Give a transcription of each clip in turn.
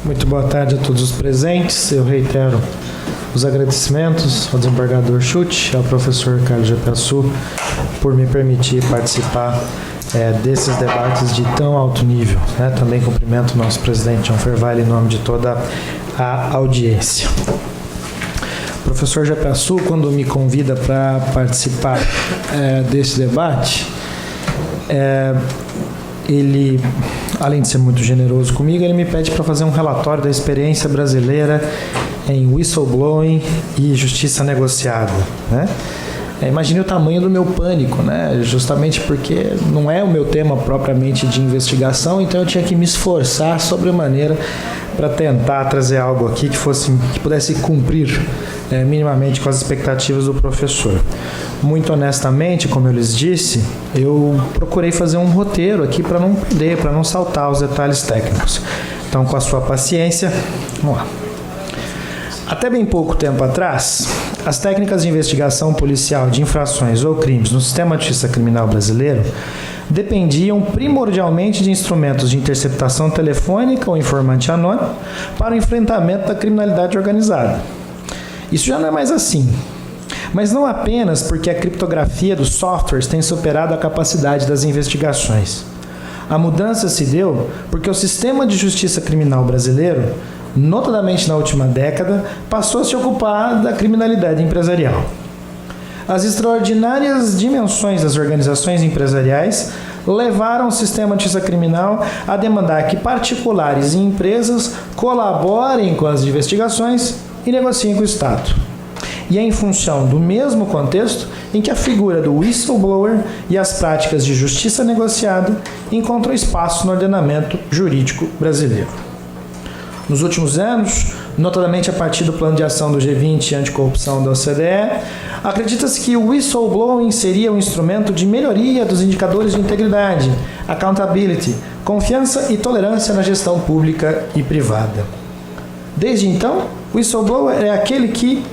Muito boa tarde a todos os presentes. Eu reitero os agradecimentos ao desembargador Schutt, ao professor Carlos Japiaçu, por me permitir participar desses debates de tão alto nível. Também cumprimento o nosso presidente João Fervalli em nome de toda a audiência. O professor Japiaçu, quando me convida para participar desse debate, ele, além de ser muito generoso comigo, ele me pede para fazer um relatório da experiência brasileira em whistleblowing e justiça negociada, Imagine o tamanho do meu pânico, justamente porque não é o meu tema propriamente de investigação, então eu tinha que me esforçar sobremaneira para tentar trazer algo aqui que pudesse cumprir minimamente com as expectativas do professor. Muito honestamente, como eu lhes disse, eu procurei fazer um roteiro aqui para não perder, para não saltar os detalhes técnicos. Então, com a sua paciência, vamos lá. Até bem pouco tempo atrás, as técnicas de investigação policial de infrações ou crimes no sistema de justiça criminal brasileiro dependiam primordialmente de instrumentos de interceptação telefônica ou informante anônimo para o enfrentamento da criminalidade organizada. Isso já não é mais assim. Mas não apenas porque a criptografia dos softwares tem superado a capacidade das investigações. A mudança se deu porque o sistema de justiça criminal brasileiro, notadamente na última década, passou a se ocupar da criminalidade empresarial. As extraordinárias dimensões das organizações empresariais levaram o sistema de justiça criminal a demandar que particulares e empresas colaborem com as investigações e negociem com o Estado. E é em função do mesmo contexto em que a figura do whistleblower e as práticas de justiça negociada encontram espaço no ordenamento jurídico brasileiro. Nos últimos anos, notadamente a partir do plano de ação do G20 anticorrupção da OCDE, acredita-se que o whistleblowing seria um instrumento de melhoria dos indicadores de integridade, accountability, confiança e tolerância na gestão pública e privada. Desde então, o whistleblower é aquele que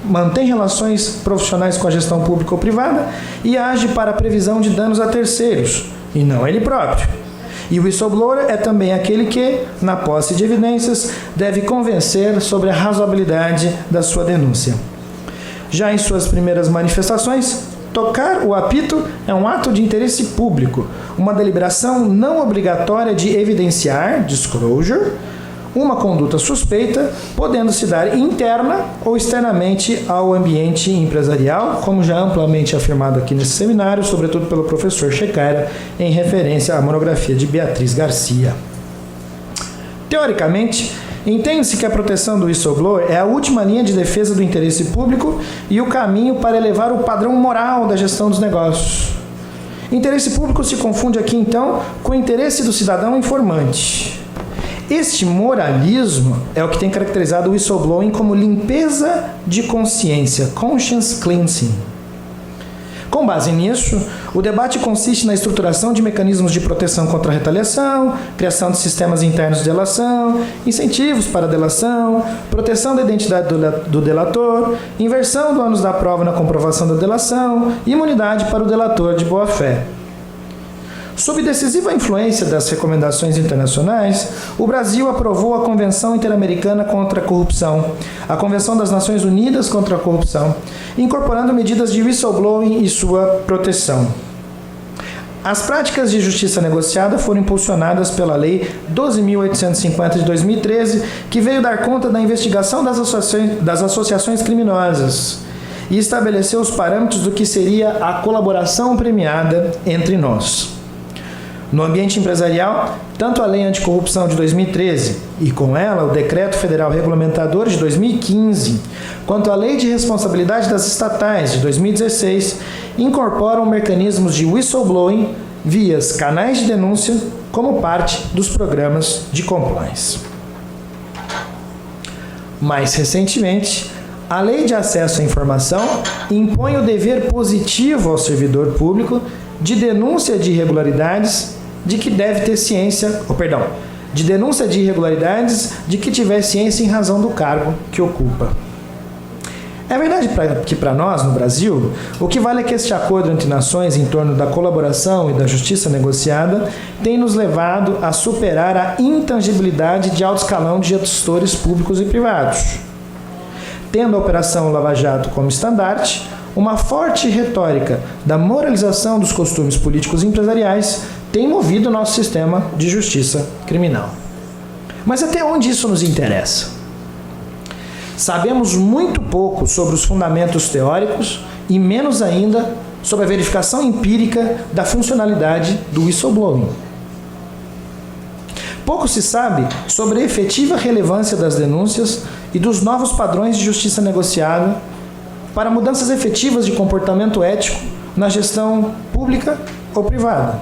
mantém relações profissionais com a gestão pública ou privada e age para a previsão de danos a terceiros, e não ele próprio. E o whistleblower é também aquele que, na posse de evidências, deve convencer sobre a razoabilidade da sua denúncia. Já em suas primeiras manifestações, tocar o apito é um ato de interesse público, uma deliberação não obrigatória de evidenciar, disclosure, uma conduta suspeita, podendo se dar interna ou externamente ao ambiente empresarial, como já amplamente afirmado aqui nesse seminário, sobretudo pelo professor Checaira, em referência à monografia de Beatriz Garcia. Teoricamente, entende-se que a proteção do whistleblower é a última linha de defesa do interesse público e o caminho para elevar o padrão moral da gestão dos negócios. Interesse público se confunde aqui, então, com o interesse do cidadão informante. Este moralismo é o que tem caracterizado o whistleblowing como limpeza de consciência, conscience cleansing. Com base nisso, o debate consiste na estruturação de mecanismos de proteção contra a retaliação, criação de sistemas internos de delação, incentivos para a delação, proteção da identidade do delator, inversão do ônus da prova na comprovação da delação, imunidade para o delator de boa-fé. Sob decisiva influência das recomendações internacionais, o Brasil aprovou a Convenção Interamericana contra a Corrupção, a Convenção das Nações Unidas contra a Corrupção, incorporando medidas de whistleblowing e sua proteção. As práticas de justiça negociada foram impulsionadas pela Lei 12.850 de 2013, que veio dar conta da investigação das associações criminosas e estabeleceu os parâmetros do que seria a colaboração premiada entre nós. No ambiente empresarial, tanto a Lei Anticorrupção de 2013 e, com ela, o Decreto Federal Regulamentador de 2015, quanto a Lei de Responsabilidade das Estatais de 2016, incorporam mecanismos de whistleblowing via canais de denúncia como parte dos programas de compliance. Mais recentemente, a Lei de Acesso à Informação impõe o dever positivo ao servidor público de denúncia de irregularidades de que deve ter ciência, de denúncia de irregularidades de que tiver ciência em razão do cargo que ocupa. É verdade que para nós, no Brasil, o que vale é que este acordo entre nações em torno da colaboração e da justiça negociada tem nos levado a superar a intangibilidade de alto escalão de gestores públicos e privados. Tendo a Operação Lava Jato como estandarte, uma forte retórica da moralização dos costumes políticos e empresariais tem movido o nosso sistema de justiça criminal. Mas até onde isso nos interessa? Sabemos muito pouco sobre os fundamentos teóricos e menos ainda sobre a verificação empírica da funcionalidade do whistleblowing. Pouco se sabe sobre a efetiva relevância das denúncias e dos novos padrões de justiça negociada para mudanças efetivas de comportamento ético na gestão pública ou privada.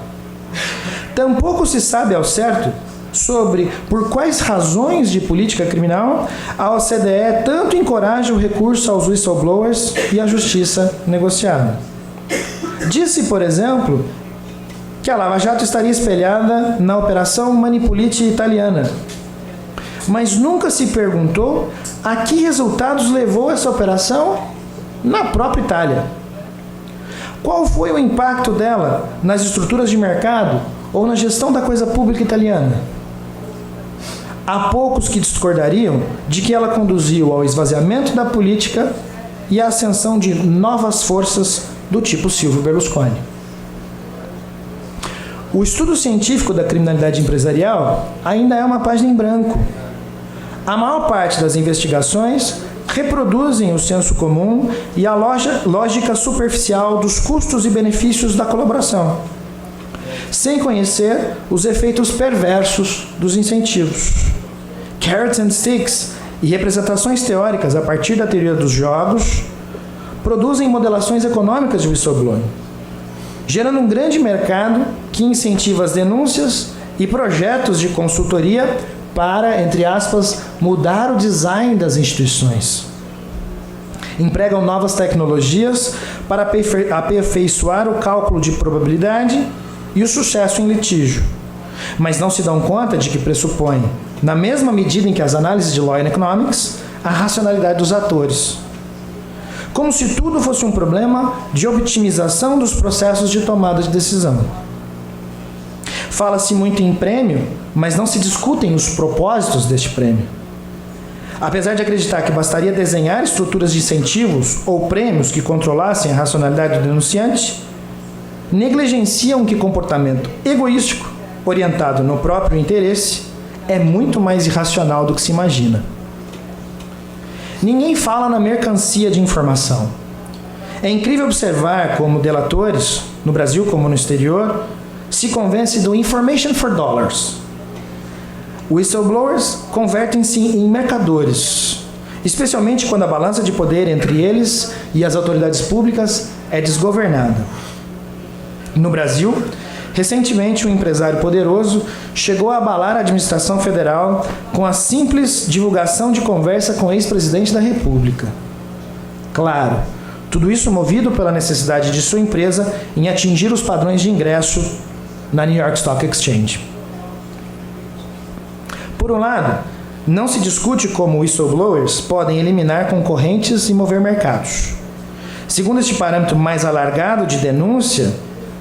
Tampouco se sabe ao certo sobre por quais razões de política criminal a OCDE tanto encoraja o recurso aos whistleblowers e à justiça negociada. Disse, por exemplo, que a Lava Jato estaria espelhada na Operação Manipulite italiana, mas nunca se perguntou a que resultados levou essa operação na própria Itália. Qual foi o impacto dela nas estruturas de mercado ou na gestão da coisa pública italiana? Há poucos que discordariam de que ela conduziu ao esvaziamento da política e à ascensão de novas forças do tipo Silvio Berlusconi. O estudo científico da criminalidade empresarial ainda é uma página em branco. A maior parte das investigações reproduzem o senso comum e a lógica superficial dos custos e benefícios da colaboração, sem conhecer os efeitos perversos dos incentivos. Carrots and sticks e representações teóricas a partir da teoria dos jogos produzem modelações econômicas de whistleblowing, gerando um grande mercado que incentiva as denúncias e projetos de consultoria para, entre aspas, mudar o design das instituições. Empregam novas tecnologias para aperfeiçoar o cálculo de probabilidade e o sucesso em litígio, mas não se dão conta de que pressupõe, na mesma medida em que as análises de Law and Economics, a racionalidade dos atores. Como se tudo fosse um problema de optimização dos processos de tomada de decisão. Fala-se muito em prêmio, mas não se discutem os propósitos deste prêmio. Apesar de acreditar que bastaria desenhar estruturas de incentivos ou prêmios que controlassem a racionalidade do denunciante, negligenciam que comportamento egoístico, orientado no próprio interesse, é muito mais irracional do que se imagina. Ninguém fala na mercancia de informação. É incrível observar como delatores, no Brasil como no exterior, se convence do information for dollars. Whistleblowers convertem-se em mercadores, especialmente quando a balança de poder entre eles e as autoridades públicas é desgovernada. No Brasil, recentemente um empresário poderoso chegou a abalar a administração federal com a simples divulgação de conversa com o ex-presidente da República. Claro, tudo isso movido pela necessidade de sua empresa em atingir os padrões de ingresso na New York Stock Exchange. Por um lado, não se discute como whistleblowers podem eliminar concorrentes e mover mercados. Segundo este parâmetro mais alargado de denúncia,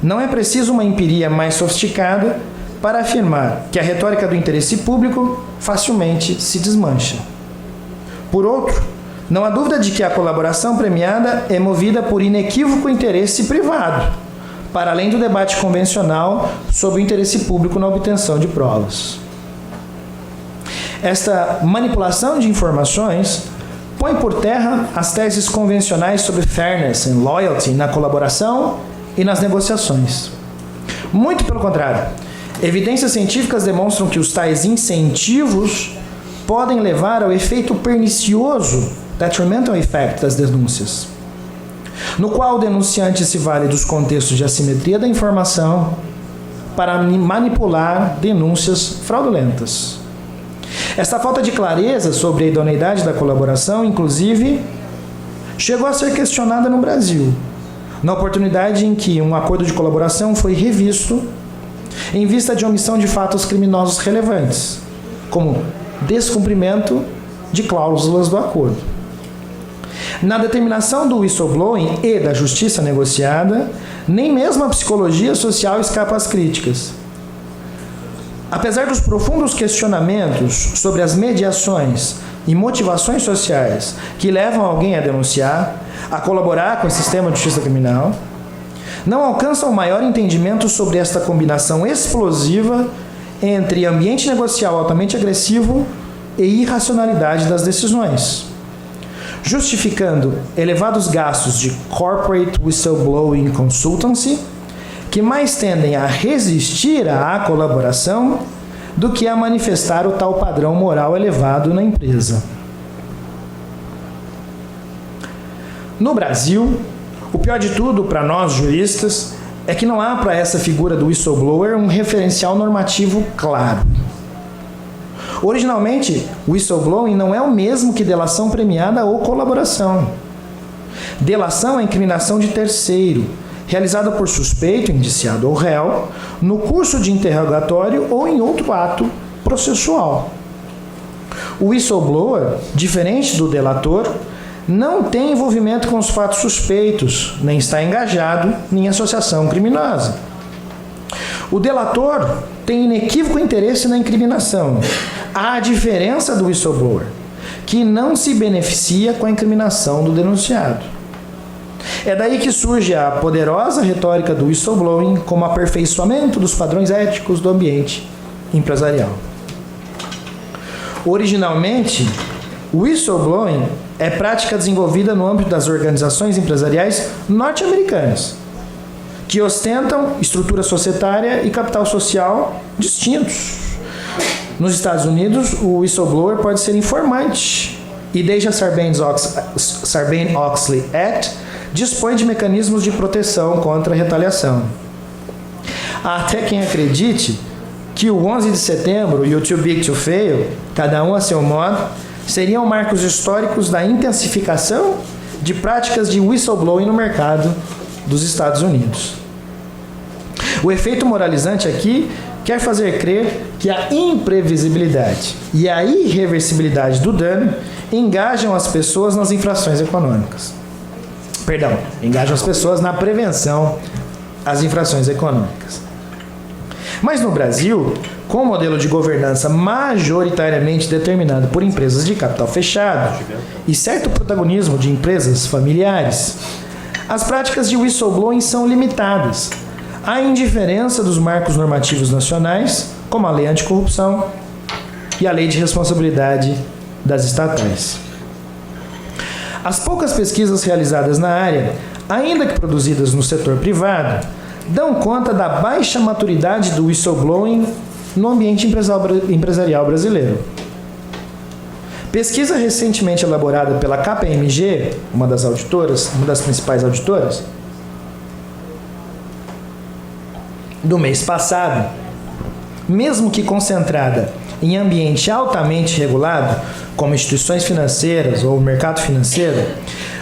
não é preciso uma empiria mais sofisticada para afirmar que a retórica do interesse público facilmente se desmancha. Por outro, não há dúvida de que a colaboração premiada é movida por inequívoco interesse privado, para além do debate convencional sobre o interesse público na obtenção de provas. Esta manipulação de informações põe por terra as teses convencionais sobre fairness e loyalty na colaboração e nas negociações. Muito pelo contrário, evidências científicas demonstram que os tais incentivos podem levar ao efeito pernicioso, detrimental effect, das denúncias, no qual o denunciante se vale dos contextos de assimetria da informação para manipular denúncias fraudulentas. Esta falta de clareza sobre a idoneidade da colaboração, inclusive, chegou a ser questionada no Brasil, na oportunidade em que um acordo de colaboração foi revisto em vista de omissão de fatos criminosos relevantes, como descumprimento de cláusulas do acordo. Na determinação do whistleblowing e da justiça negociada, nem mesmo a psicologia social escapa às críticas. Apesar dos profundos questionamentos sobre as mediações e motivações sociais que levam alguém a denunciar, a colaborar com o sistema de justiça criminal, não alcançam maior entendimento sobre esta combinação explosiva entre ambiente negocial altamente agressivo e irracionalidade das decisões, justificando elevados gastos de corporate whistleblowing consultancy, que mais tendem a resistir à colaboração do que a manifestar o tal padrão moral elevado na empresa. No Brasil, o pior de tudo para nós juristas é que não há para essa figura do whistleblower um referencial normativo claro. Originalmente, whistleblowing não é o mesmo que delação premiada ou colaboração. Delação é incriminação de terceiro, realizada por suspeito, indiciado ou réu, no curso de interrogatório ou em outro ato processual. O whistleblower, diferente do delator, não tem envolvimento com os fatos suspeitos, nem está engajado em associação criminosa. O delator tem inequívoco interesse na incriminação, à diferença do whistleblower, que não se beneficia com a incriminação do denunciado. É daí que surge a poderosa retórica do whistleblowing como aperfeiçoamento dos padrões éticos do ambiente empresarial. Originalmente, o whistleblowing é prática desenvolvida no âmbito das organizações empresariais norte-americanas, que ostentam estrutura societária e capital social distintos. Nos Estados Unidos, o whistleblower pode ser informante, e desde a Sarbanes-Oxley Act, dispõe de mecanismos de proteção contra a retaliação. Há até quem acredite que o 11 de setembro e o Too Big to Fail, cada um a seu modo, seriam marcos históricos da intensificação de práticas de whistleblowing no mercado dos Estados Unidos. O efeito moralizante aqui quer fazer crer que a imprevisibilidade e a irreversibilidade do dano engajam as pessoas nas infrações econômicas. Engajam as pessoas na prevenção às infrações econômicas. Mas no Brasil, com o modelo de governança majoritariamente determinado por empresas de capital fechado e certo protagonismo de empresas familiares, as práticas de whistleblowing são limitadas, à indiferença dos marcos normativos nacionais, como a Lei Anticorrupção e a Lei de Responsabilidade das Estatais. As poucas pesquisas realizadas na área, ainda que produzidas no setor privado, dão conta da baixa maturidade do whistleblowing no ambiente empresarial brasileiro. Pesquisa recentemente elaborada pela KPMG, uma das principais auditoras, do mês passado, mesmo que concentrada em ambiente altamente regulado, como instituições financeiras ou mercado financeiro,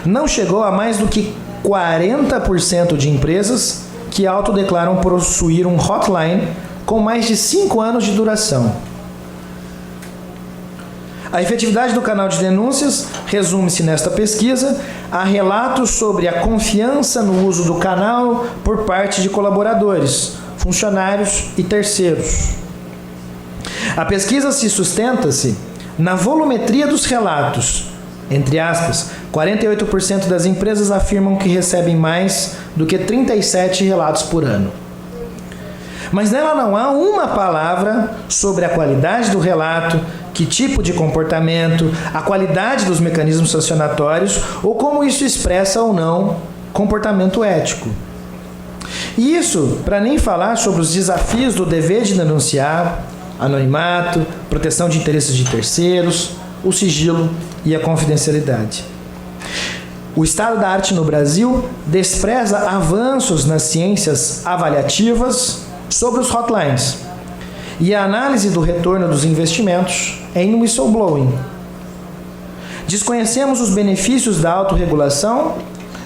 não chegou a mais do que 40% de empresas que autodeclaram possuir um hotline com mais de 5 anos de duração. A efetividade do canal de denúncias resume-se nesta pesquisa a relatos sobre a confiança no uso do canal por parte de colaboradores, funcionários e terceiros. A pesquisa se sustenta-se na volumetria dos relatos. Entre aspas, 48% das empresas afirmam que recebem mais do que 37 relatos por ano. Mas nela não há uma palavra sobre a qualidade do relato, que tipo de comportamento, a qualidade dos mecanismos sancionatórios ou como isso expressa ou não comportamento ético. E isso para nem falar sobre os desafios do dever de denunciar, anonimato, proteção de interesses de terceiros, o sigilo e a confidencialidade. O estado da arte no Brasil despreza avanços nas ciências avaliativas sobre os hotlines e a análise do retorno dos investimentos em whistleblowing. Desconhecemos os benefícios da autorregulação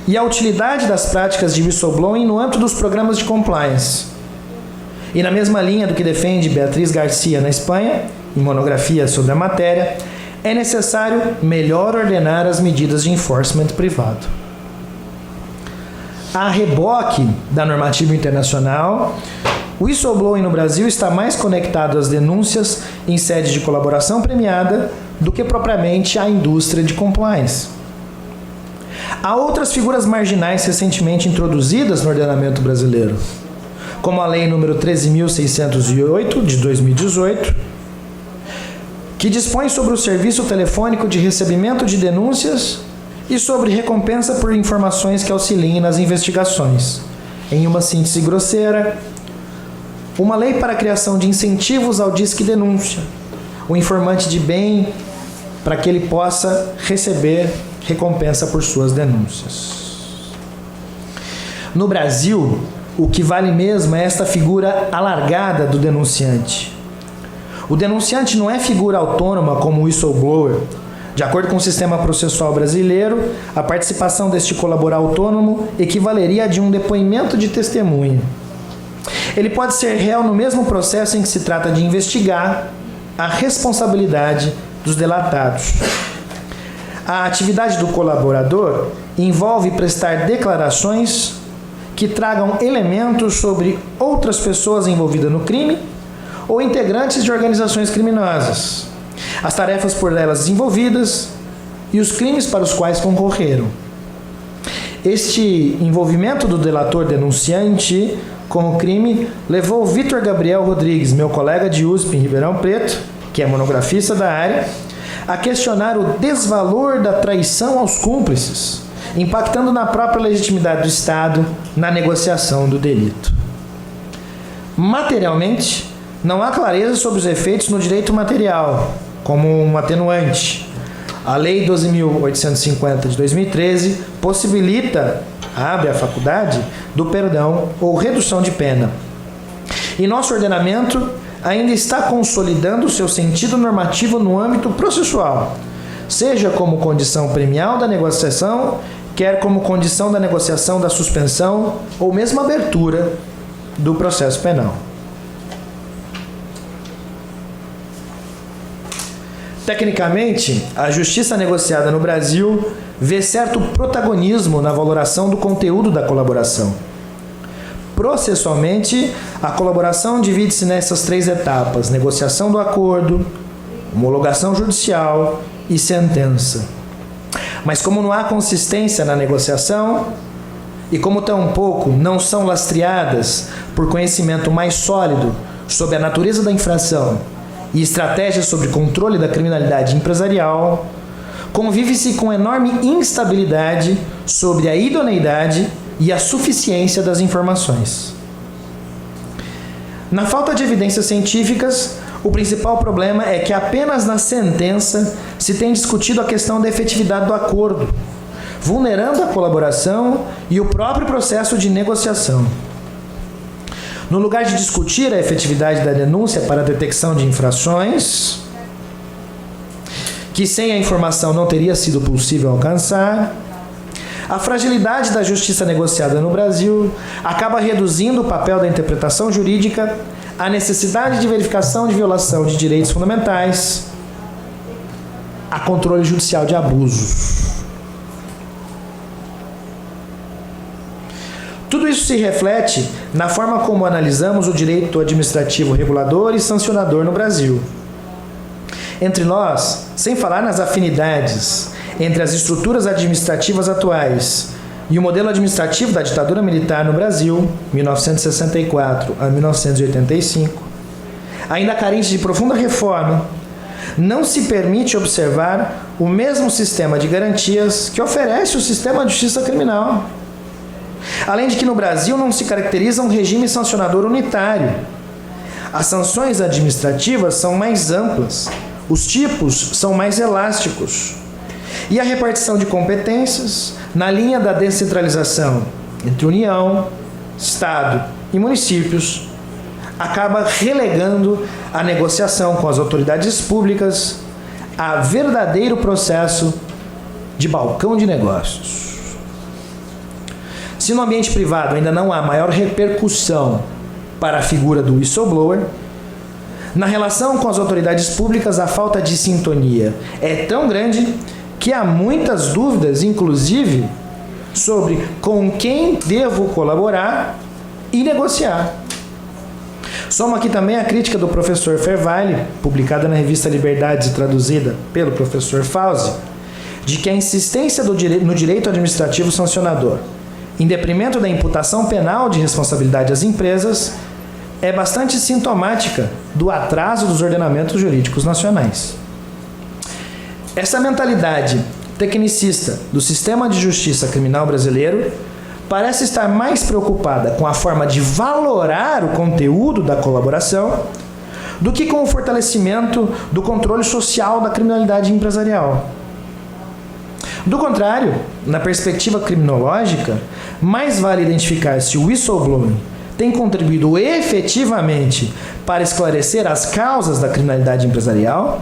e a utilidade das práticas de whistleblowing no âmbito dos programas de compliance. E na mesma linha do que defende Beatriz Garcia na Espanha, em monografia sobre a matéria, é necessário melhor ordenar as medidas de enforcement privado. A reboque da normativa internacional, o whistleblowing no Brasil está mais conectado às denúncias em sede de colaboração premiada do que propriamente à indústria de compliance. Há outras figuras marginais recentemente introduzidas no ordenamento brasileiro, como a Lei nº 13.608, de 2018, que dispõe sobre o serviço telefônico de recebimento de denúncias e sobre recompensa por informações que auxiliem nas investigações. Em uma síntese grosseira, uma lei para a criação de incentivos ao disque denúncia, o informante de bem, para que ele possa receber recompensa por suas denúncias. No Brasil, o que vale mesmo é esta figura alargada do denunciante. O denunciante não é figura autônoma como o whistleblower. De acordo com o sistema processual brasileiro, a participação deste colaborador autônomo equivaleria a de um depoimento de testemunha. Ele pode ser réu no mesmo processo em que se trata de investigar a responsabilidade dos delatados. A atividade do colaborador envolve prestar declarações que tragam elementos sobre outras pessoas envolvidas no crime ou integrantes de organizações criminosas, as tarefas por elas desenvolvidas e os crimes para os quais concorreram. Este envolvimento do delator denunciante com o crime levou Vitor Gabriel Rodrigues, meu colega de USP em Ribeirão Preto, que é monografista da área, a questionar o desvalor da traição aos cúmplices, impactando na própria legitimidade do Estado na negociação do delito. Materialmente, não há clareza sobre os efeitos no direito material, como um atenuante. A Lei 12.850 de 2013 possibilita, abre a faculdade do perdão ou redução de pena. E nosso ordenamento ainda está consolidando seu sentido normativo no âmbito processual, seja como condição premial da negociação, quer como condição da negociação da suspensão ou mesmo abertura do processo penal. Tecnicamente, a justiça negociada no Brasil vê certo protagonismo na valoração do conteúdo da colaboração. Processualmente, a colaboração divide-se nessas três etapas: negociação do acordo, homologação judicial e sentença. Mas como não há consistência na negociação, e como tampouco não são lastreadas por conhecimento mais sólido sobre a natureza da infração e estratégias sobre controle da criminalidade empresarial, convive-se com enorme instabilidade sobre a idoneidade e a suficiência das informações. Na falta de evidências científicas, o principal problema é que apenas na sentença se tem discutido a questão da efetividade do acordo, vulnerando a colaboração e o próprio processo de negociação. No lugar de discutir a efetividade da denúncia para a detecção de infrações, que sem a informação não teria sido possível alcançar, a fragilidade da justiça negociada no Brasil acaba reduzindo o papel da interpretação jurídica à necessidade de verificação de violação de direitos fundamentais, a controle judicial de abusos. Tudo isso se reflete na forma como analisamos o direito administrativo regulador e sancionador no Brasil. Entre nós, sem falar nas afinidades entre as estruturas administrativas atuais e o modelo administrativo da ditadura militar no Brasil, 1964 a 1985, ainda carente de profunda reforma, não se permite observar o mesmo sistema de garantias que oferece o sistema de justiça criminal. Além de que no Brasil não se caracteriza um regime sancionador unitário. As sanções administrativas são mais amplas, os tipos são mais elásticos. E a repartição de competências, na linha da descentralização entre União, Estado e municípios, acaba relegando a negociação com as autoridades públicas a verdadeiro processo de balcão de negócios. Se no ambiente privado ainda não há maior repercussão para a figura do whistleblower. Na relação com as autoridades públicas, a falta de sintonia é tão grande que há muitas dúvidas, inclusive, sobre com quem devo colaborar e negociar. Soma aqui também a crítica do professor Fervalli, publicada na revista Liberdades e traduzida pelo professor Fauzi, de que a insistência no direito administrativo sancionador, em detrimento da imputação penal de responsabilidade às empresas, é bastante sintomática do atraso dos ordenamentos jurídicos nacionais. Essa mentalidade tecnicista do sistema de justiça criminal brasileiro parece estar mais preocupada com a forma de valorar o conteúdo da colaboração do que com o fortalecimento do controle social da criminalidade empresarial. Do contrário, na perspectiva criminológica, mais vale identificar se o whistleblowing tem contribuído efetivamente para esclarecer as causas da criminalidade empresarial,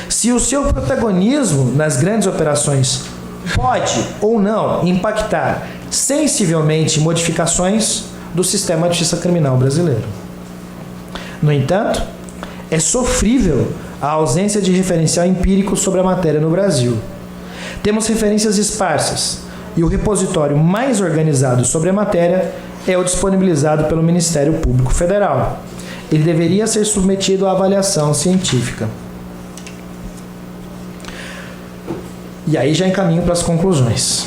se o seu protagonismo nas grandes operações pode ou não impactar sensivelmente modificações do sistema de justiça criminal brasileiro. No entanto, é sofrível a ausência de referencial empírico sobre a matéria no Brasil. Temos referências esparsas e o repositório mais organizado sobre a matéria é o disponibilizado pelo Ministério Público Federal. Ele deveria ser submetido à avaliação científica. E aí já encaminho para as conclusões.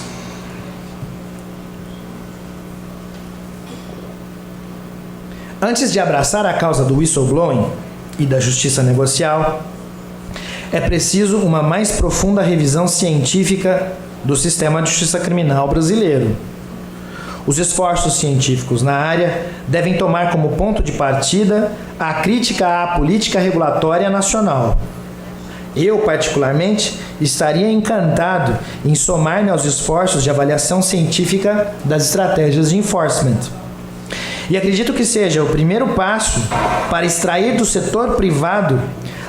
Antes de abraçar a causa do whistleblowing e da justiça negocial, é preciso uma mais profunda revisão científica do sistema de justiça criminal brasileiro. Os esforços científicos na área devem tomar como ponto de partida a crítica à política regulatória nacional. Eu, particularmente, estaria encantado em somar-me aos esforços de avaliação científica das estratégias de enforcement. E acredito que seja o primeiro passo para extrair do setor privado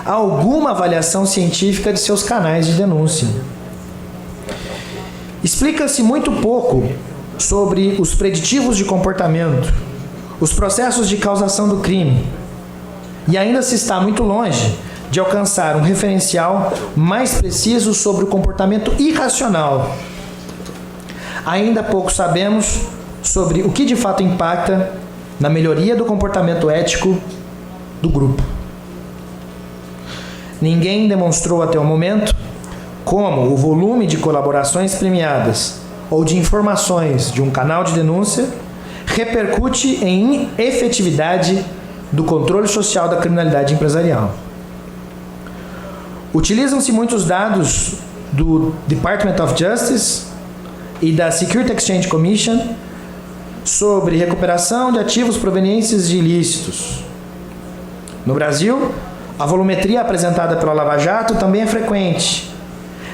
alguma avaliação científica de seus canais de denúncia. Explica-se muito pouco sobre os preditivos de comportamento, os processos de causação do crime, e ainda se está muito longe de alcançar um referencial mais preciso sobre o comportamento irracional. Ainda pouco sabemos sobre o que de fato impacta na melhoria do comportamento ético do grupo. Ninguém demonstrou até o momento como o volume de colaborações premiadas ou de informações de um canal de denúncia repercute em efetividade do controle social da criminalidade empresarial. Utilizam-se muitos dados do Department of Justice e da Security Exchange Commission sobre recuperação de ativos provenientes de ilícitos. No Brasil, a volumetria apresentada pela Lava Jato também é frequente,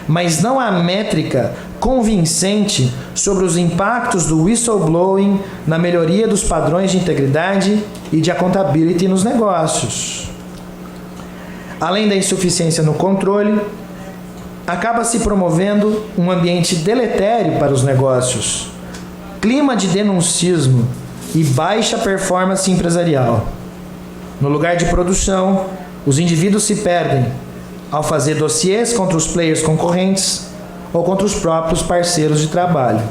mas não há métrica convincente sobre os impactos do whistleblowing na melhoria dos padrões de integridade e de accountability nos negócios. Além da insuficiência no controle, acaba se promovendo um ambiente deletério para os negócios, clima de denuncismo e baixa performance empresarial. No lugar de produção, os indivíduos se perdem ao fazer dossiês contra os players concorrentes ou contra os próprios parceiros de trabalho.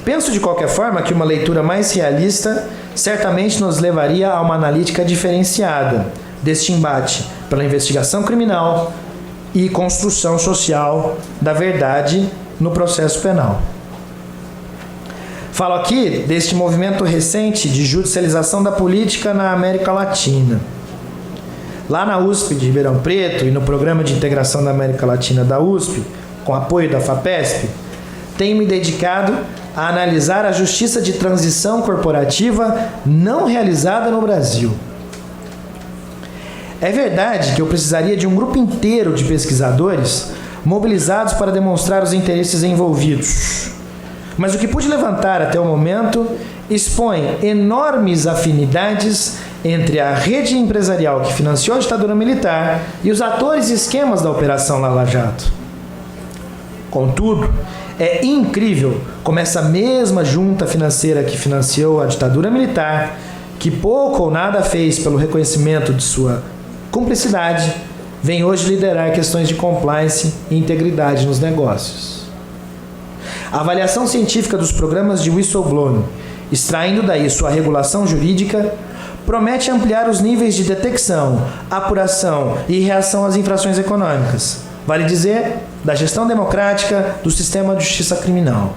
Penso de qualquer forma que uma leitura mais realista certamente nos levaria a uma analítica diferenciada deste embate pela investigação criminal e construção social da verdade no processo penal. Falo aqui deste movimento recente de judicialização da política na América Latina. Lá na USP de Ribeirão Preto e no Programa de Integração da América Latina da USP, com apoio da FAPESP, tenho me dedicado a analisar a justiça de transição corporativa não realizada no Brasil. É verdade que eu precisaria de um grupo inteiro de pesquisadores mobilizados para demonstrar os interesses envolvidos. Mas o que pude levantar até o momento expõe enormes afinidades entre a rede empresarial que financiou a ditadura militar e os atores e esquemas da Operação Lava Jato. Contudo, é incrível como essa mesma junta financeira que financiou a ditadura militar que pouco ou nada fez pelo reconhecimento de sua cumplicidade, vem hoje liderar questões de compliance e integridade nos negócios. A avaliação científica dos programas de whistleblowing, extraindo daí sua regulação jurídica, promete ampliar os níveis de detecção, apuração e reação às infrações econômicas, vale dizer, da gestão democrática do sistema de justiça criminal.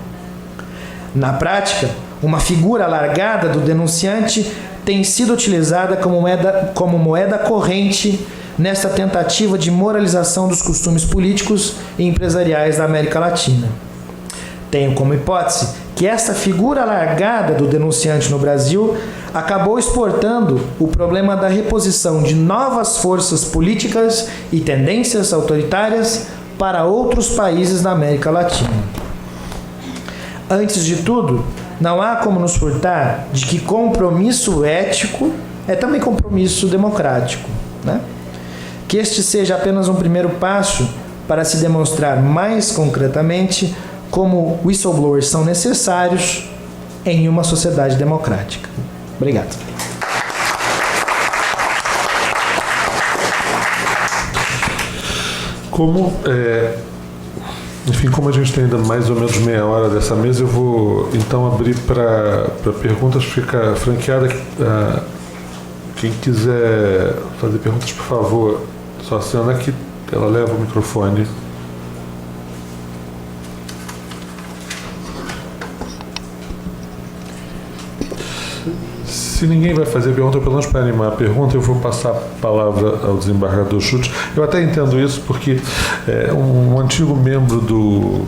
Na prática, uma figura alargada do denunciante tem sido utilizada como moeda corrente nesta tentativa de moralização dos costumes políticos e empresariais da América Latina. Tenho como hipótese que esta figura alargada do denunciante no Brasil acabou exportando o problema da reposição de novas forças políticas e tendências autoritárias para outros países da América Latina. Antes de tudo, não há como nos furtar de que compromisso ético é também compromisso democrático, né? Que este seja apenas um primeiro passo para se demonstrar mais concretamente como whistleblowers são necessários em uma sociedade democrática. Obrigado. Como a gente tem ainda mais ou menos meia hora dessa mesa, eu vou então abrir para perguntas. Fica franqueada. Quem quiser fazer perguntas, por favor, só acena que ela leva o microfone. Se ninguém vai fazer pergunta, pelo menos para animar a pergunta, eu vou passar a palavra ao desembargador Schultz. Eu até entendo isso porque um antigo membro do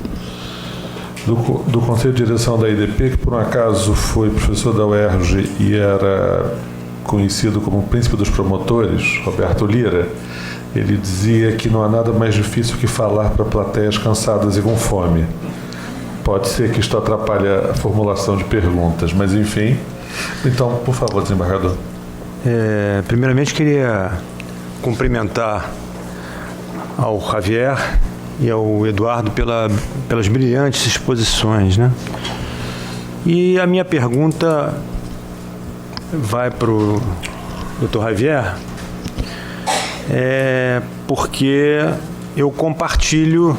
Conselho de Direção da IDP, que por um acaso foi professor da UERJ e era conhecido como o príncipe dos promotores, Roberto Lira, ele dizia que não há nada mais difícil que falar para plateias cansadas e com fome. Pode ser que isto atrapalhe a formulação de perguntas, mas enfim. Então, por favor, desembargador. Primeiramente, queria cumprimentar ao Javier e ao Eduardo pelas brilhantes exposições, né? E a minha pergunta vai para o Dr. Javier, porque eu compartilho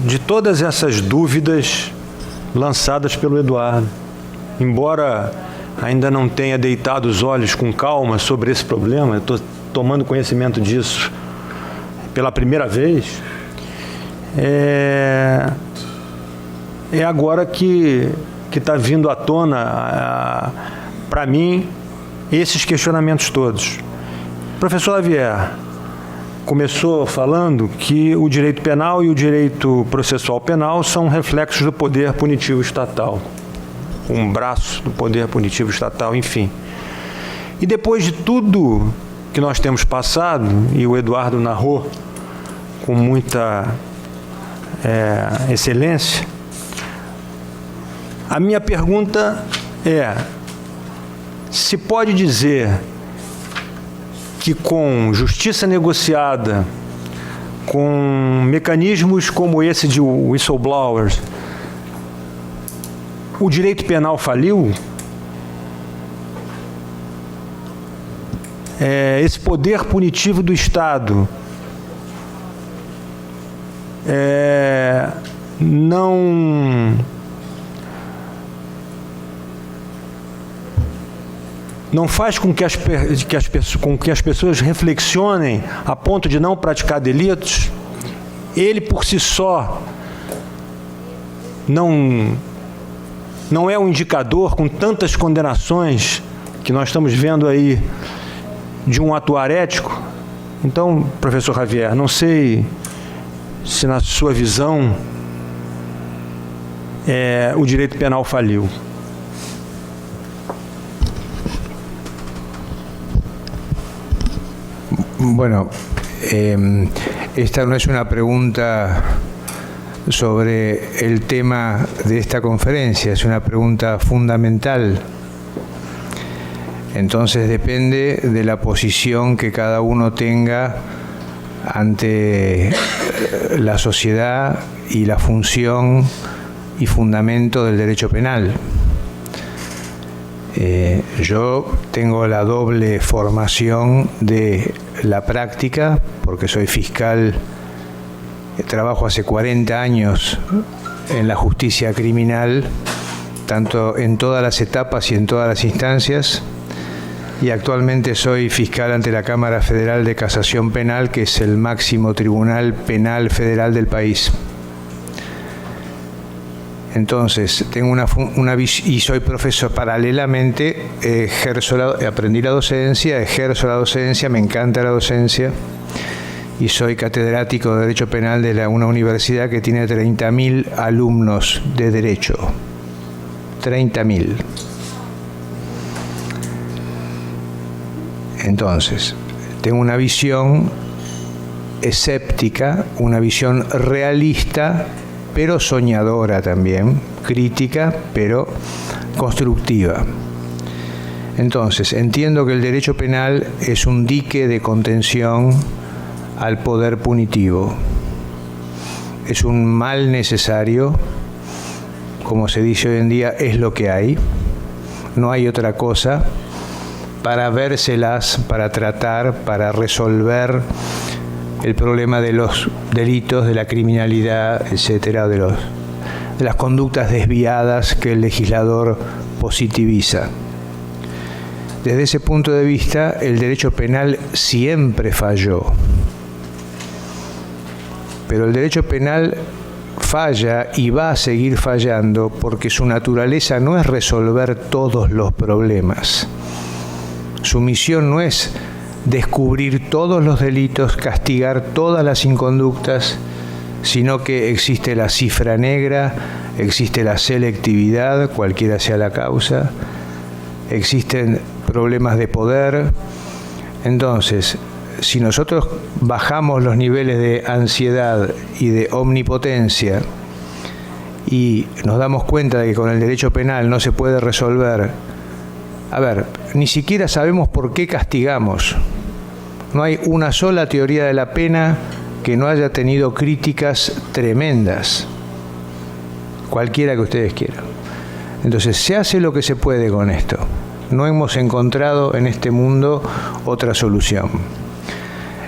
de todas essas dúvidas lançadas pelo Eduardo. Embora ainda não tenha deitado os olhos com calma sobre esse problema, eu estou tomando conhecimento disso pela primeira vez, é agora que está vindo à tona, para mim, esses questionamentos todos. Professor Javier começou falando que o direito penal e o direito processual penal são reflexos do poder punitivo estatal. Um braço do poder punitivo estatal, enfim. E depois de tudo que nós temos passado, e o Eduardo narrou com muita excelência, a minha pergunta se pode dizer que com justiça negociada, com mecanismos como esse de whistleblowers, o direito penal faliu? Esse poder punitivo do Estado não faz com que as pessoas reflexionem a ponto de não praticar delitos? Ele, por si só, não é um indicador, com tantas condenações que nós estamos vendo aí, de um atuar ético? Então, professor Javier, não sei se na sua visão o direito penal faliu. Bueno, esta no es una pregunta sobre el tema de esta conferencia, es una pregunta fundamental. Entonces depende de la posición que cada uno tenga ante la sociedad y la función y fundamento del derecho penal. Yo tengo la doble formación de la práctica, porque soy fiscal, trabajo hace 40 años en la justicia criminal, tanto en todas las etapas y en todas las instancias, y actualmente soy fiscal ante la Cámara Federal de Casación Penal, que es el máximo tribunal penal federal del país. Entonces, tengo una visión, y soy profesor paralelamente, aprendí la docencia, ejerzo la docencia, me encanta la docencia, y soy catedrático de Derecho Penal de una universidad que tiene 30.000 alumnos de Derecho. 30.000. Entonces, tengo una visión escéptica, una visión realista, pero soñadora también, crítica, pero constructiva. Entonces, entiendo que el derecho penal es un dique de contención al poder punitivo. Es un mal necesario, como se dice hoy en día, es lo que hay. No hay otra cosa para vérselas, para tratar, para resolver el problema de los delitos, de la criminalidad, etcétera, de las conductas desviadas que el legislador positiviza. Desde ese punto de vista, el derecho penal siempre falló. Pero el derecho penal falla y va a seguir fallando porque su naturaleza no es resolver todos los problemas. Su misión no es descubrir todos los delitos, castigar todas las inconductas, sino que existe la cifra negra, existe la selectividad, cualquiera sea la causa, existen problemas de poder. Entonces, si nosotros bajamos los niveles de ansiedad y de omnipotencia y nos damos cuenta de que con el derecho penal no se puede resolver, ni siquiera sabemos por qué castigamos. No hay una sola teoría de la pena que no haya tenido críticas tremendas, cualquiera que ustedes quieran. Entonces, se hace lo que se puede con esto. No hemos encontrado en este mundo otra solución.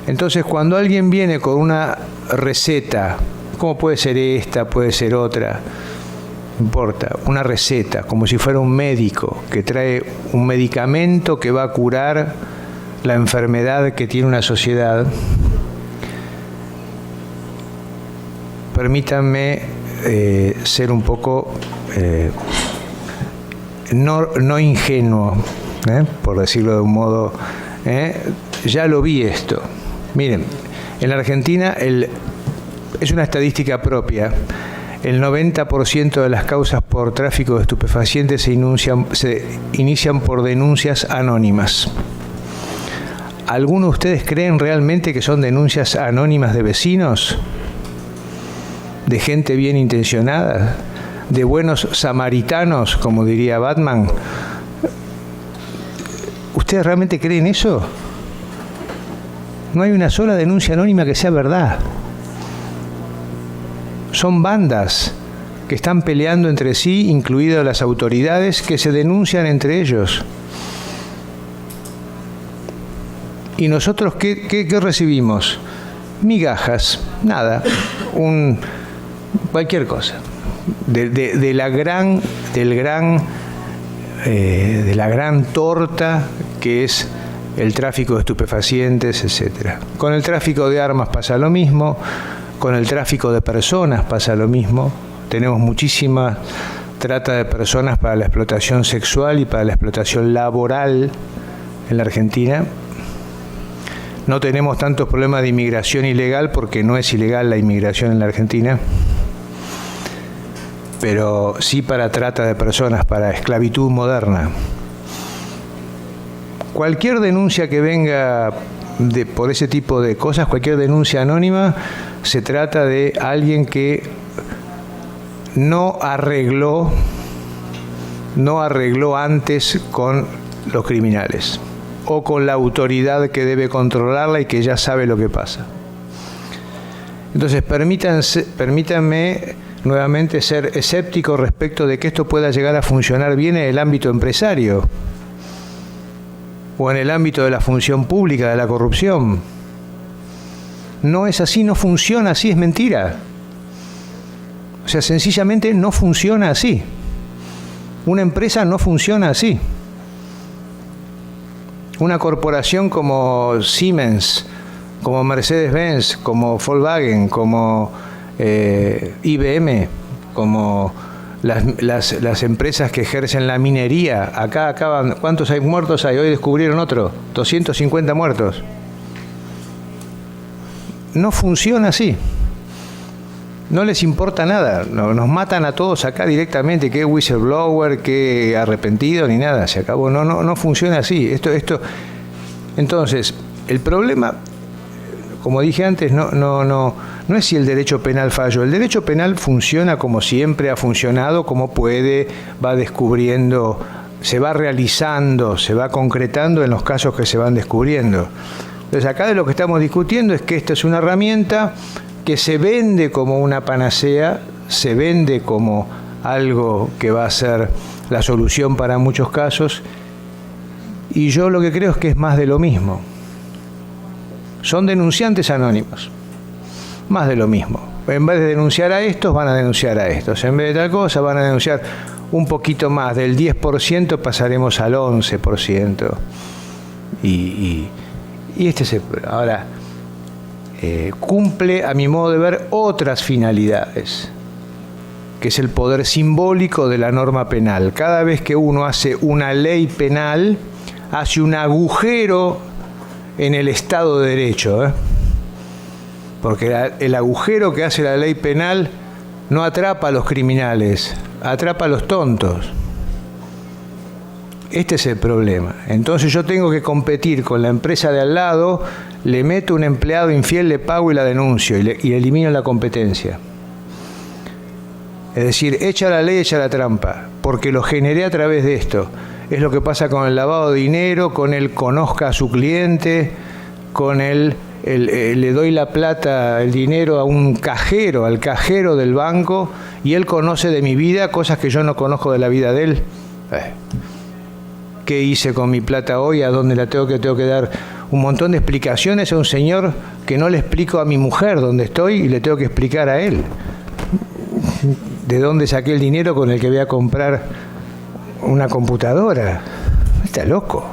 Entonces, cuando alguien viene con una receta, ¿cómo puede ser esta, puede ser otra? No importa, una receta, como si fuera un médico que trae un medicamento que va a curar la enfermedad que tiene una sociedad. Permítanme ser un poco no ingenuo, por decirlo de un modo, ya lo vi esto. Miren, en la Argentina es una estadística propia. El 90% de las causas por tráfico de estupefacientes se inician por denuncias anónimas. ¿Alguno de ustedes creen realmente que son denuncias anónimas de vecinos? ¿De gente bien intencionada? ¿De buenos samaritanos, como diría Batman? ¿Ustedes realmente creen eso? No hay una sola denuncia anónima que sea verdad. Son bandas que están peleando entre sí, incluidas las autoridades, que se denuncian entre ellos. ¿Y nosotros qué recibimos? Migajas, nada, cualquier cosa. De la gran torta que es el tráfico de estupefacientes, etcétera. Con el tráfico de armas pasa lo mismo, con el tráfico de personas pasa lo mismo. Tenemos muchísima trata de personas para la explotación sexual y para la explotación laboral en la Argentina. No tenemos tantos problemas de inmigración ilegal porque no es ilegal la inmigración en la Argentina, pero sí para trata de personas, para esclavitud moderna. Cualquier denuncia que venga por ese tipo de cosas, cualquier denuncia anónima, se trata de alguien que no arregló antes con los criminales o con la autoridad que debe controlarla y que ya sabe lo que pasa. Entonces, permítanme nuevamente ser escéptico respecto de que esto pueda llegar a funcionar bien en el ámbito empresario o en el ámbito de la función pública, de la corrupción. No es así, no funciona así, es mentira. O sea, sencillamente no funciona así. Una empresa no funciona así. Una corporación como Siemens, como Mercedes-Benz, como Volkswagen, como IBM, como las empresas que ejercen la minería, acá acaban, ¿cuántos hay muertos hay? Hoy descubrieron otro, 250 muertos. No funciona así. No les importa nada. Nos matan a todos acá directamente, que whistleblower, que arrepentido, ni nada. Se acabó. No funciona así. Esto. Entonces, el problema, como dije antes, no es si el derecho penal falló. El derecho penal funciona como siempre ha funcionado, como puede, va descubriendo, se va realizando, se va concretando en los casos que se van descubriendo. Entonces, acá de lo que estamos discutiendo es que esta es una herramienta que se vende como una panacea, se vende como algo que va a ser la solución para muchos casos, y yo lo que creo es que es más de lo mismo. Son denunciantes anónimos, más de lo mismo. En vez de denunciar a estos, van a denunciar a estos. En vez de tal cosa, van a denunciar un poquito más. Del 10% pasaremos al 11%. Y este es ahora cumple, a mi modo de ver, otras finalidades, que es el poder simbólico de la norma penal. Cada vez que uno hace una ley penal, hace un agujero en el Estado de Derecho, porque el agujero que hace la ley penal no atrapa a los criminales, atrapa a los tontos. Este es el problema. Entonces yo tengo que competir con la empresa de al lado, le meto un empleado infiel, le pago y la denuncio y elimino la competencia. Es decir, echa la ley, echa la trampa, porque lo generé a través de esto. Es lo que pasa con el lavado de dinero, con el conozca a su cliente, con el le doy la plata, el dinero a un cajero, al cajero del banco, y él conoce de mi vida cosas que yo no conozco de la vida de él. ¿Qué hice con mi plata hoy? ¿A dónde la tengo que dar? Un montón de explicaciones a un señor que no le explico a mi mujer dónde estoy y le tengo que explicar a él. ¿De dónde saqué el dinero con el que voy a comprar una computadora? Está loco.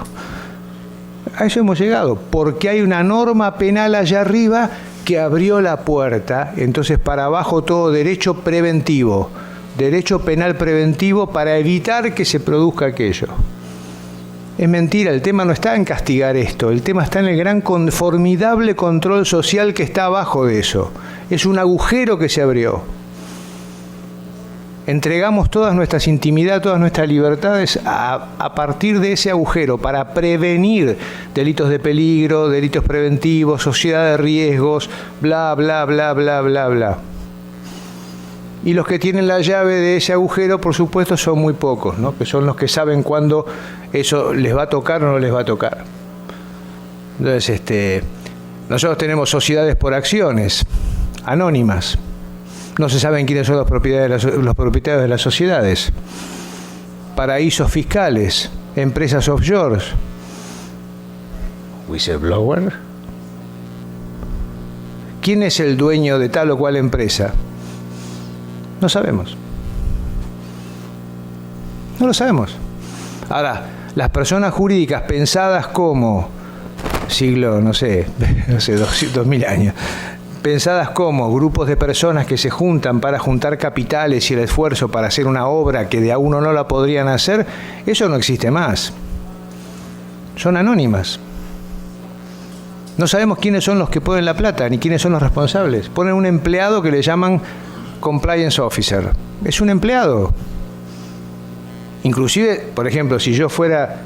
A eso hemos llegado, porque hay una norma penal allá arriba que abrió la puerta. Entonces, para abajo todo derecho preventivo, derecho penal preventivo para evitar que se produzca aquello. Es mentira, el tema no está en castigar esto, el tema está en el gran formidable control social que está abajo de eso. Es un agujero que se abrió. Entregamos todas nuestras intimidades, todas nuestras libertades a partir de ese agujero para prevenir delitos de peligro, delitos preventivos, sociedad de riesgos, bla, bla, bla, bla, bla, bla. Y los que tienen la llave de ese agujero, por supuesto, son muy pocos, ¿no? Que son los que saben cuándo eso les va a tocar o no les va a tocar. Entonces, nosotros tenemos sociedades por acciones, anónimas. No se saben quiénes son los propietarios de las sociedades. Paraísos fiscales, empresas offshore. Whistleblower. ¿Quién es el dueño de tal o cual empresa? No sabemos. No lo sabemos. Ahora, las personas jurídicas pensadas como siglo, no sé, 2000 años, pensadas como grupos de personas que se juntan para juntar capitales y el esfuerzo para hacer una obra que de a uno no la podrían hacer, eso no existe más. Son anónimas. No sabemos quiénes son los que ponen la plata, ni quiénes son los responsables. Ponen un empleado que le llaman compliance officer. Es un empleado. Inclusive, por ejemplo, si yo fuera,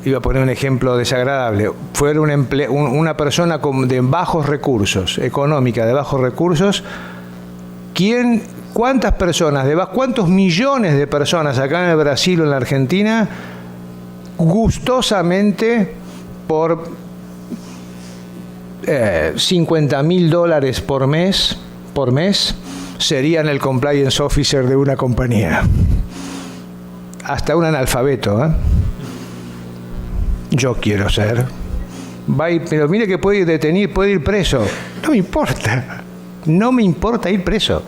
iba a poner un ejemplo desagradable, fuera una persona de bajos recursos, económica, de bajos recursos, ¿cuántas personas, cuántos millones de personas acá en el Brasil o en la Argentina, gustosamente por $50.000 por mes, por mes serían el compliance officer de una compañía. Hasta un analfabeto, ¿eh? Yo quiero ser. Pero mire que puede ir detenido, puede ir preso. No me importa. No me importa ir preso.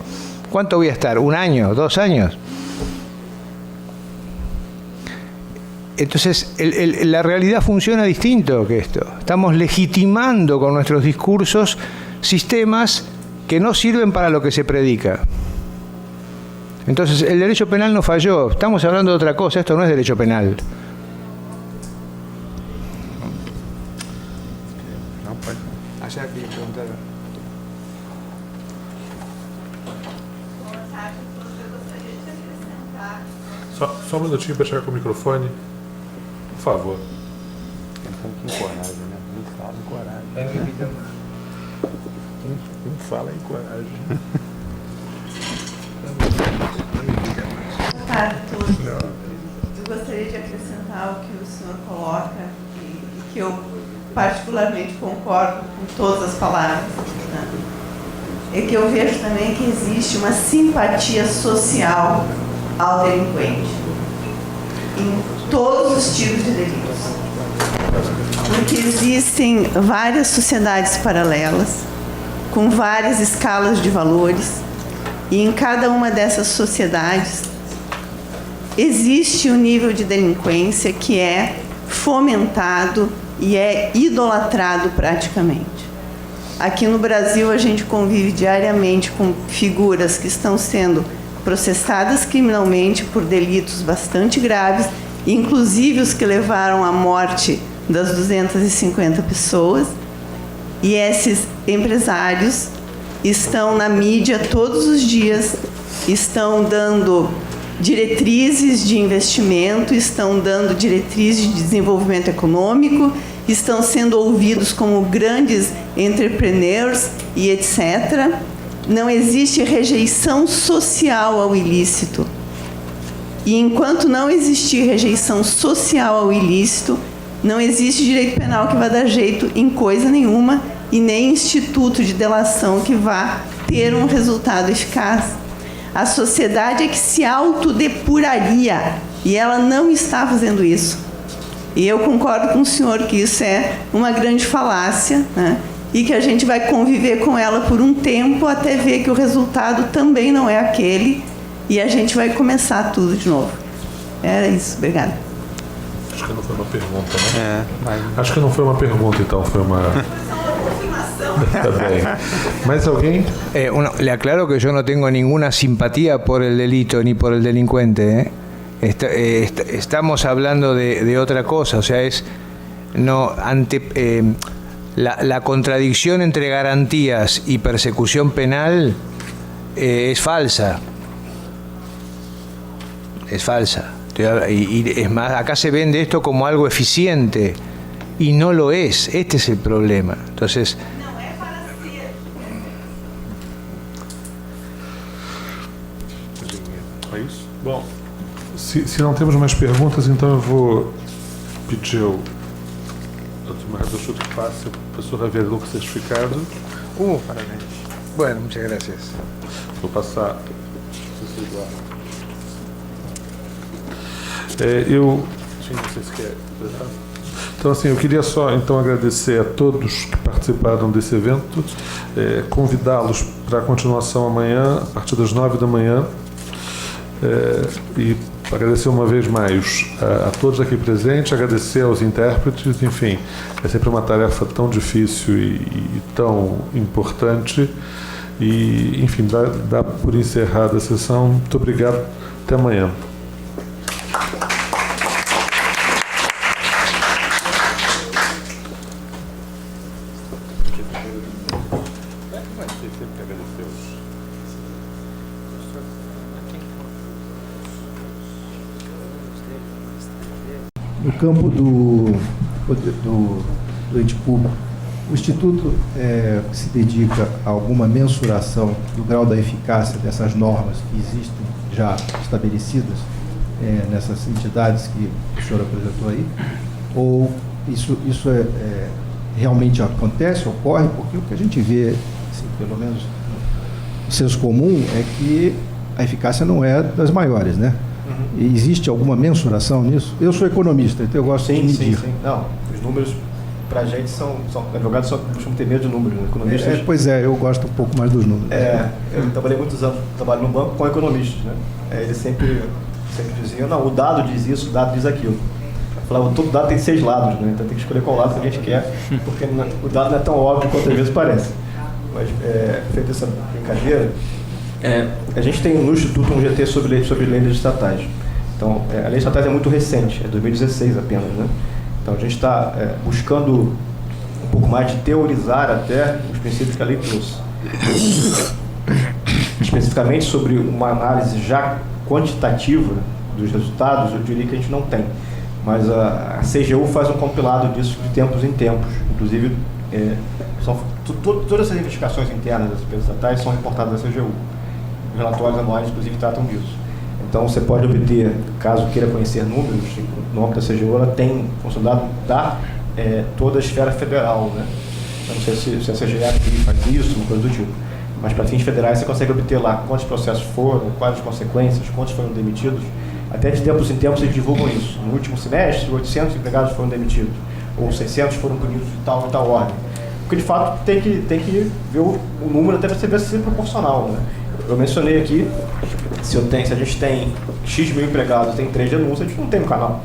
¿Cuánto voy a estar? ¿1 año? ¿2 años? Entonces, la realidad funciona distinto que esto. Estamos legitimando con nuestros discursos sistemas que no sirven para lo que se predica. Entonces, el derecho penal no falló. Estamos hablando de otra cosa. Esto no es derecho penal. Só um minutinho para chegar com o microfone. Por favor. Com coragem, né? Não fala em coragem. Não fala em coragem. Boa tarde a todos. Eu gostaria de acrescentar o que o senhor coloca e que eu particularmente concordo com todas as palavras. Né? É que eu vejo também que existe uma simpatia social ao delinquente em todos os tipos de delitos. Porque existem várias sociedades paralelas, com várias escalas de valores, e em cada uma dessas sociedades existe um nível de delinquência que é fomentado e é idolatrado praticamente. Aqui no Brasil a gente convive diariamente com figuras que estão sendo processadas criminalmente por delitos bastante graves, inclusive os que levaram à morte das 250 pessoas, e esses empresários estão na mídia todos os dias, estão dando diretrizes de investimento, estão dando diretrizes de desenvolvimento econômico, estão sendo ouvidos como grandes entrepreneurs e etc. Não existe rejeição social ao ilícito. E enquanto não existir rejeição social ao ilícito, não existe direito penal que vá dar jeito em coisa nenhuma e nem instituto de delação que vá ter um resultado eficaz. A sociedade é que se autodepuraria e ela não está fazendo isso. E eu concordo com o senhor que isso é uma grande falácia, né? E que a gente vai conviver com ela por um tempo até ver que o resultado também não é aquele e a gente vai começar tudo de novo. Era isso. Obrigada. Acho que não foi uma pergunta, né? Acho que não foi uma pergunta, então, foi uma... Está bem. ¿Más alguien? Le aclaro que yo no tengo ninguna simpatía por el delito ni por el delincuente. Estamos hablando de otra cosa, o sea, es no ante la contradicción entre garantías y persecución penal es falsa. Es falsa. Y es más, acá se vende esto como algo eficiente y no lo es. Este es el problema. Entonces, é isso? Bom, se não temos mais perguntas, então eu vou pedir ao Tomás do Chute que passe o professor Javier Lucas certificado. parabéns. Bueno, muchas gracias. Vou passar. Então, assim, eu queria só então agradecer a todos que participaram desse evento, convidá-los para a continuação amanhã, a partir das 9 da manhã, e agradecer uma vez mais a todos aqui presentes, agradecer aos intérpretes, enfim, é sempre uma tarefa tão difícil e tão importante, e, enfim, dá por encerrada a sessão. Muito obrigado, até amanhã. No campo do ente público, o Instituto se dedica a alguma mensuração do grau da eficácia dessas normas que existem já estabelecidas nessas entidades que o senhor apresentou aí? Ou isso realmente acontece, ocorre? Porque o que a gente vê, assim, pelo menos senso comum é que a eficácia não é das maiores, né? E existe alguma mensuração nisso? Eu sou economista, então eu gosto de medir. Sim. Não, os números para a gente são advogados só costumam ter medo de números, né? Economistas. Pois é, eu gosto um pouco mais dos números. Eu trabalhei muitos anos, trabalho no banco com economistas, né? Eles sempre diziam, não, o dado diz isso, o dado diz aquilo. Eu falava, todo dado tem 6 lados, né? Então tem que escolher qual lado que a gente quer, porque o dado não é tão óbvio quanto às vezes parece. Mas, feita essa brincadeira, a gente tem no Instituto um GT sobre leis estatais. Então, a lei estatais é muito recente, é 2016 apenas, né? Então, a gente está buscando um pouco mais de teorizar até os princípios que a lei trouxe. Especificamente sobre uma análise já quantitativa dos resultados, eu diria que a gente não tem. Mas a CGU faz um compilado disso de tempos em tempos. Inclusive, todas essas investigações internas das empresas estatais são reportadas à CGU. Os relatórios anuais, inclusive, tratam disso. Então, você pode obter, caso queira conhecer números, no âmbito da CGU, ela tem funcionado da toda a esfera federal, né? Eu não sei se a CGU faz isso, uma coisa do tipo. Mas, para fins federais, você consegue obter lá quantos processos foram, quais as consequências, quantos foram demitidos. Até de tempos em tempos eles divulgam isso. No último semestre, 800 empregados foram demitidos, ou 600 foram punidos de tal e tal ordem. Porque, de fato, tem que ver o número até para você ver se é proporcional, né? Eu mencionei aqui, se a gente tem X mil empregados, tem 3 denúncias, a gente não tem um canal.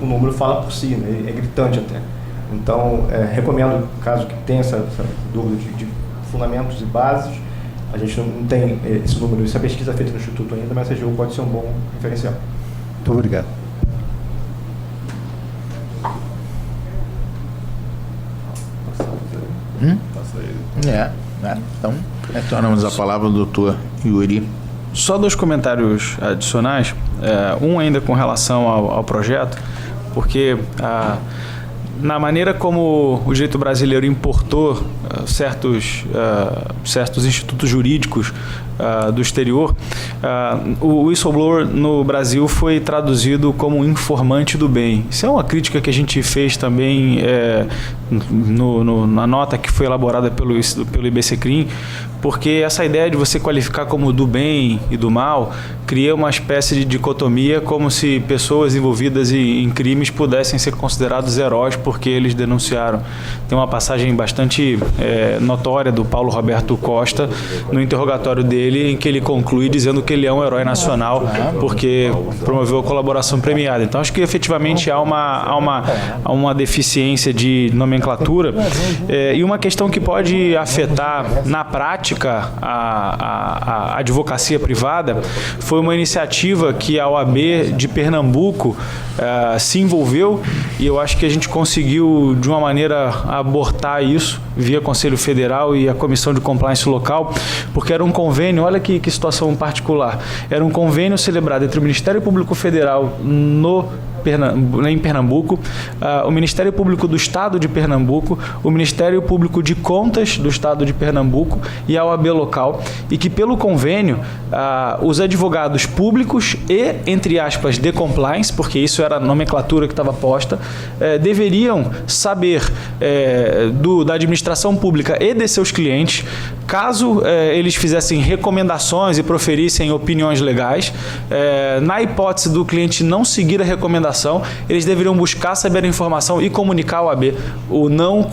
O número fala por si, né? É gritante até. Então, recomendo, caso que tenha essa dúvida de fundamentos e bases, a gente não tem esse número, essa pesquisa é feita no Instituto ainda, mas a CGU pode ser um bom referencial. Muito obrigado. Então, retornamos a palavra ao doutor Yuri. Só 2 comentários adicionais, um ainda com relação ao projeto, porque na maneira como o direito brasileiro importou certos institutos jurídicos do exterior, o whistleblower no Brasil foi traduzido como um informante do bem. Isso é uma crítica que a gente fez também na nota que foi elaborada pelo IBCCRIM, porque essa ideia de você qualificar como do bem e do mal cria uma espécie de dicotomia, como se pessoas envolvidas em crimes pudessem ser considerados heróis porque eles denunciaram. Tem uma passagem bastante notória do Paulo Roberto Costa no interrogatório dele, em que ele conclui dizendo que ele é um herói nacional porque promoveu a colaboração premiada. Então, acho que efetivamente há uma deficiência de nomenclatura e uma questão que pode afetar na prática a advocacia privada foi uma iniciativa que a OAB de Pernambuco se envolveu, e eu acho que a gente conseguiu de uma maneira abortar isso via Conselho Federal e a Comissão de Compliance local, porque era um convênio, olha que situação particular, era um convênio celebrado entre o Ministério Público Federal em Pernambuco, o Ministério Público do Estado de Pernambuco, o Ministério Público de Contas do Estado de Pernambuco e a OAB local, e que pelo convênio os advogados públicos e, entre aspas, de compliance, porque isso era a nomenclatura que estava posta, deveriam saber da administração pública e de seus clientes, caso eles fizessem recomendações e proferissem opiniões legais, na hipótese do cliente não seguir a recomendação, eles deveriam buscar saber a informação e comunicar ao AB o não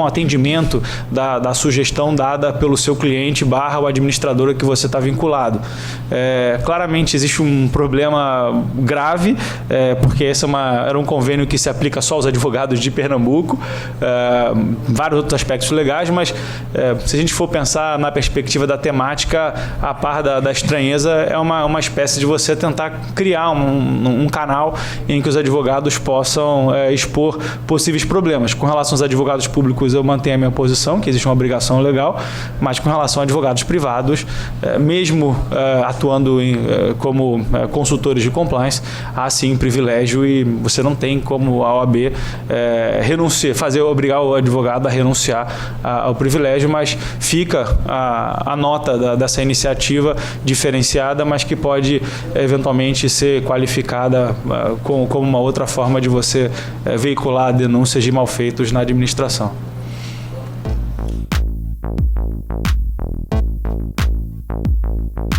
atendimento da sugestão dada pelo seu cliente / o administrador a que você está vinculado. Claramente existe um problema grave, porque esse era um convênio que se aplica só aos advogados de Pernambuco, vários outros aspectos legais, mas se a gente for pensar na perspectiva da temática, a par da estranheza, é uma espécie de você tentar criar um canal em que os advogados possam expor possíveis problemas. Com relação aos advogados públicos, eu mantenho a minha posição, que existe uma obrigação legal, mas com relação a advogados privados, mesmo atuando como consultores de compliance, há sim privilégio, e você não tem como a OAB obrigar o advogado a renunciar ao privilégio, mas fica a nota dessa iniciativa diferenciada, mas que pode eventualmente ser qualificada como uma outra forma de você veicular denúncias de malfeitos na administração. Thank